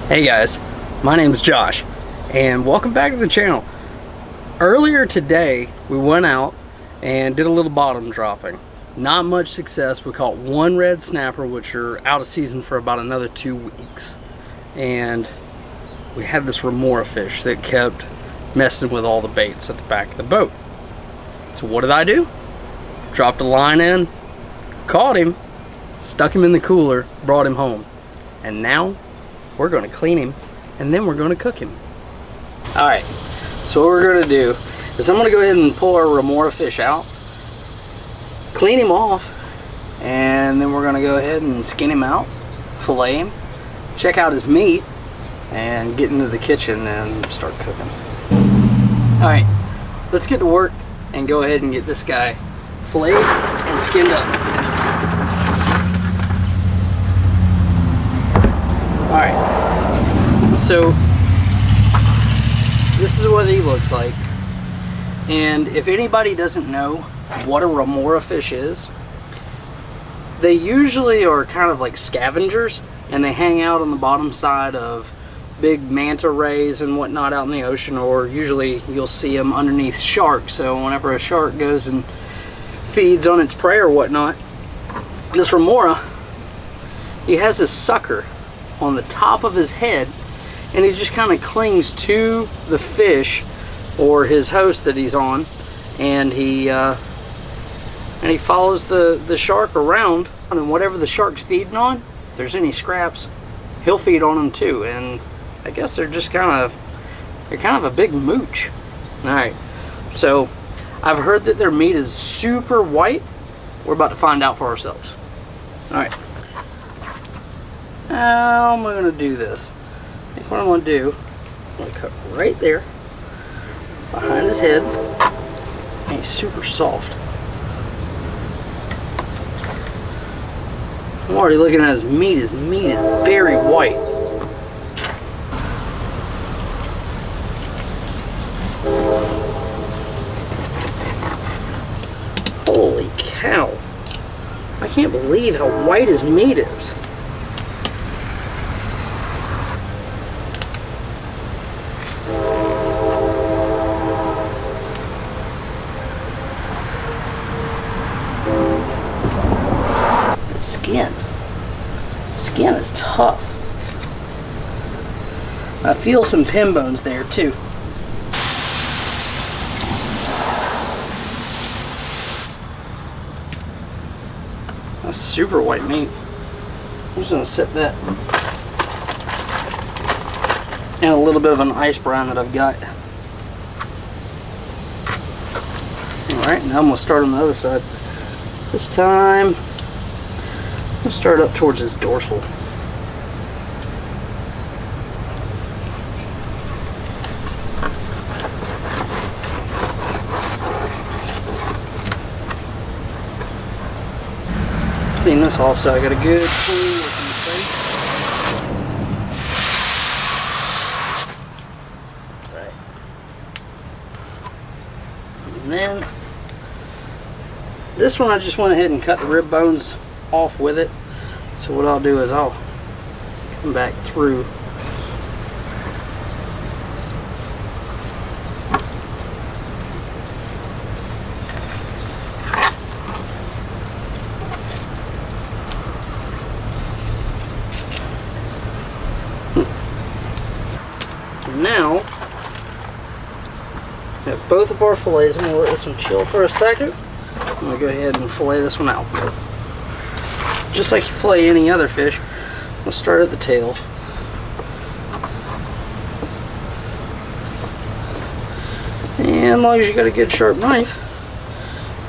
Hey guys, my name is Josh and welcome back to the channel. Earlier today we went out and did a little bottom dropping. Not much success. We caught one red snapper, which are out of season for about another 2 weeks, and we had this Remora fish that kept messing with all the baits at the back of the boat. So what did I do? Dropped a line in, caught him, stuck him in the cooler, brought him home, and now we're going to clean him and then we're going to cook him. Alright, so what we're going to do is I'm going to go ahead and pull our Remora fish out, clean him off, and then we're going to go ahead and skin him out, fillet him, check out his meat, and get into the kitchen and start cooking. Alright, let's get to work and go ahead and get this guy filleted and skinned up. Alright, so this is what he looks like. And if anybody doesn't know what a Remora fish is, they usually are kind of like scavengers, and they hang out on the bottom side of big manta rays and whatnot out in the ocean, or usually you'll see them underneath sharks. So whenever a shark goes and feeds on its prey or whatnot, this Remora, he has this sucker on the top of his head, and he just kind of clings to the fish or his host that he's on, and he follows the shark around, and whatever the shark's feeding on, if there's any scraps, he'll feed on them too. And I guess they're kind of a big mooch. All right, so I've heard that their meat is super white. We're about to find out for ourselves. All right. How am I going to do this? I think what I'm going to do, I'm going to cut right there, behind his head, and he's super soft. I'm already looking at his meat. His meat is very white. Holy cow. I can't believe how white his meat is. Skin is tough. I feel some pin bones there too. That's super white meat. I'm just gonna set that and a little bit of an ice brine that I've got. Alright, now I'm gonna start on the other side. This time we'll start up towards his dorsal. Clean this off so I got a good clean looking steak. Right. And then this one I just went ahead and cut the rib bones off with it. So what I'll do is I'll come back through now. We have both of our fillets. I'm going to let this one chill for a second. I'm going to go ahead and fillet this one out. Just like you fillet any other fish, we'll start at the tail. And as long as you got a good sharp knife,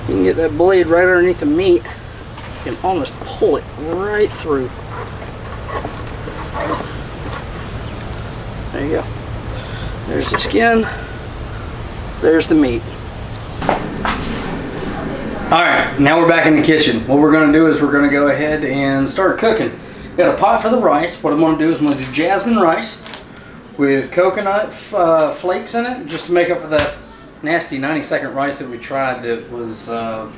you can get that blade right underneath the meat. You can almost pull it right through. There you go. There's the skin. There's the meat. Alright, now we're back in the kitchen. What we're going to do is we're going to go ahead and start cooking. Got a pot for the rice. What I'm going to do is I'm going to do jasmine rice with coconut flakes in it, just to make up for that nasty 90-second rice that we tried that was, I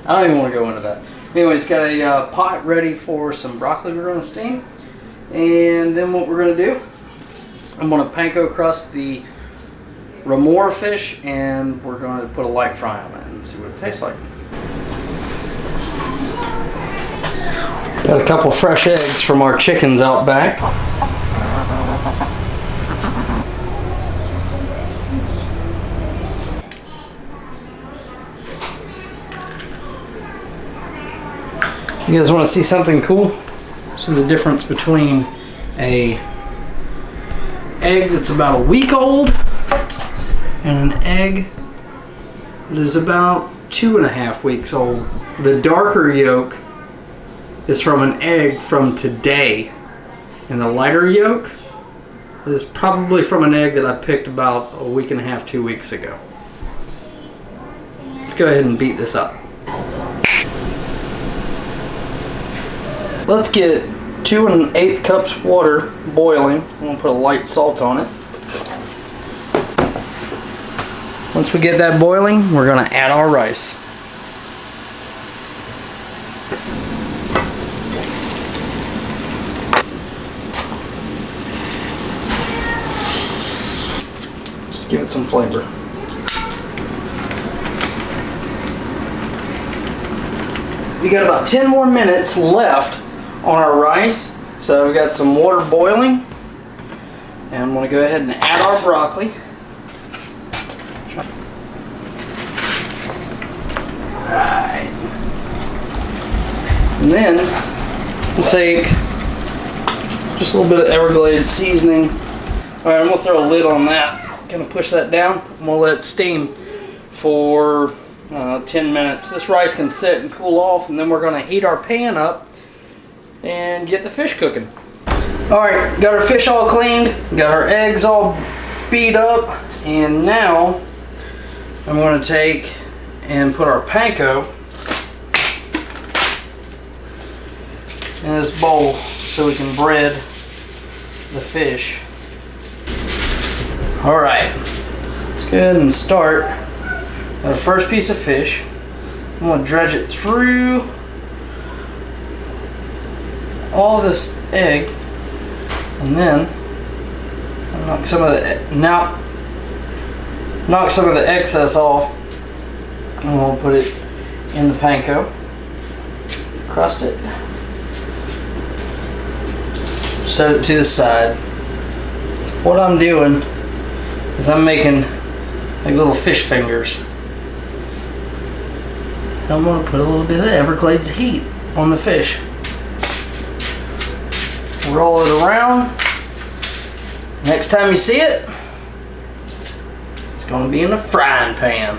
don't even want to go into that. Anyway, it's got a pot ready for some broccoli we're going to steam. And then what we're going to do, I'm going to panko crust the Remora fish, and we're going to put a light fry on it and see what it tastes like. Got a couple fresh eggs from our chickens out back. You guys want to see something cool? See the difference between a egg that's about a week old and an egg that is about 2.5 weeks old. The darker yolk is from an egg from today, and the lighter yolk is probably from an egg that I picked about 1.5 weeks, 2 weeks ago. Let's go ahead and beat this up. Let's get 2 1/8 cups water boiling. I'm going to put a light salt on it. Once we get that boiling, we're going to add our rice. Just give it some flavor. We got about 10 more minutes left on our rice, so we got some water boiling, and I'm going to go ahead and add our broccoli. Alright, and then we'll take just a little bit of Everglades seasoning. Alright, I'm going to throw a lid on that. Going to push that down. I'm going to let it steam for 10 minutes. This rice can sit and cool off, and then we're going to heat our pan up and get the fish cooking. Alright, got our fish all cleaned, got our eggs all beat up, and now I'm going to take and put our panko in this bowl so we can bread the fish. Alright, let's go ahead and start. Got our first piece of fish. I'm going to dredge it through all this egg, and then knock some of the excess off. And we'll put it in the panko, crust it, set it to the side. What I'm doing is I'm making like little fish fingers. I'm going to put a little bit of Everglades heat on the fish. Roll it around. Next time you see it, it's going to be in the frying pan.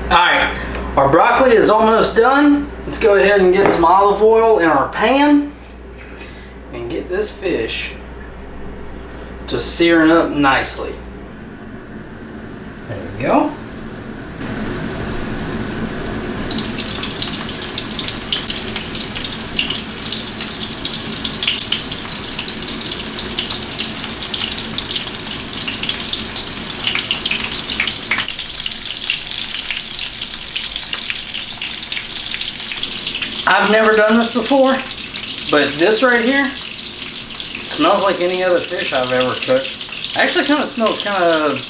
Alright, our broccoli is almost done. Let's go ahead and get some olive oil in our pan and get this fish just searing up nicely. There we go. I've never done this before, but this right here, it smells like any other fish I've ever cooked. Actually kind of smells kind of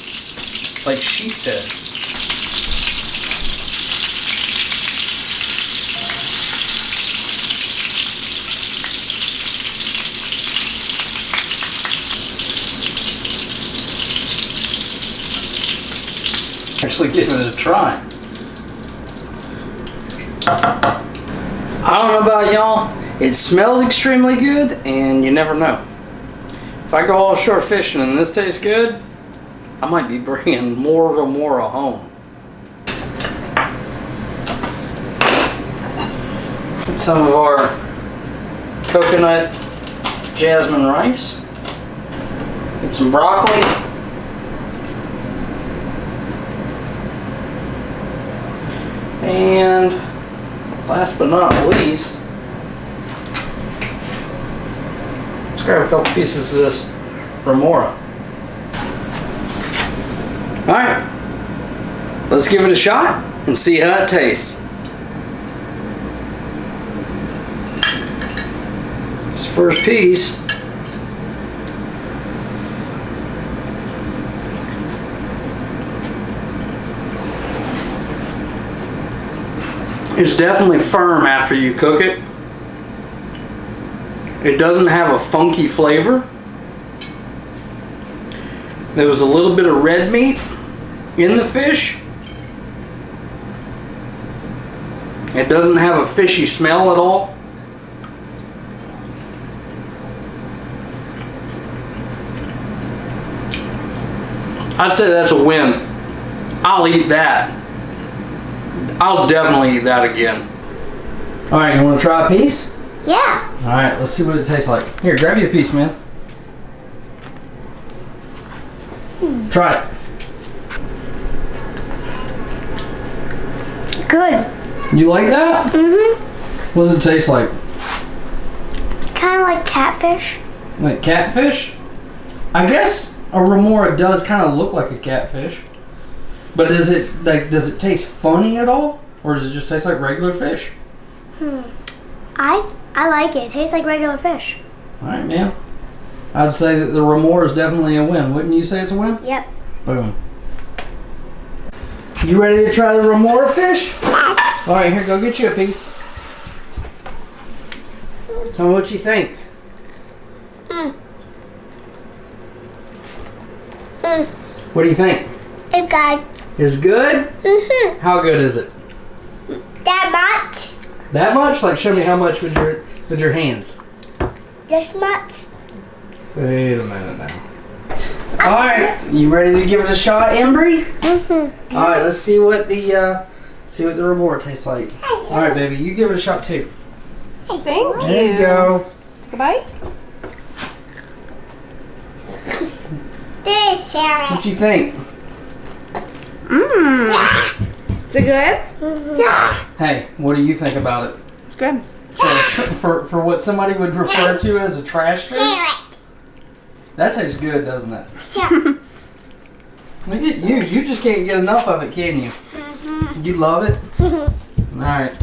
like sheep's head. Actually giving it a try. I don't know about y'all, it smells extremely good, and you never know. If I go offshore fishing and this tastes good, I might be bringing more Remora home. Put some of our coconut jasmine rice. Get some broccoli. And last but not least, let's grab a couple pieces of this Remora. Alright, let's give it a shot and see how it tastes. Just first piece. It's definitely firm after you cook it. It doesn't have a funky flavor. There was a little bit of red meat in the fish. It doesn't have a fishy smell at all. I'd say that's a win. I'll eat that. I'll definitely eat that again. All right, you want to try a piece? Yeah. All right, let's see what it tastes like. Here, grab you a piece, man. Try it. Good. You like that? Mm-hmm. What does it taste like? Kind of like catfish. Like catfish? I guess a remora does kind of look like a catfish. But does it taste funny at all? Or does it just taste like regular fish? I like it. It tastes like regular fish. Alright, man. I'd say that the remora is definitely a win. Wouldn't you say it's a win? Yep. Boom. You ready to try the remora fish? Alright, here, go get you a piece. Tell me what you think. What do you think? It's good. Is good? Mm-hmm. How good is it? That much. That much? Like, show me how much with your hands. This much. Wait a minute now. Alright, you ready to give it a shot, Embry? Mm-hmm. Alright, let's see what the remora tastes like. Alright, baby, you give it a shot too. Thank There you go. Goodbye. This, Sarah. What you think? Is it good? Hey, what do you think about it? It's good. For what somebody would refer to as a trash fish? Sarah. That tastes good, doesn't it? Sarah. Look at you. You just can't get enough of it, can you? You love it? Alright.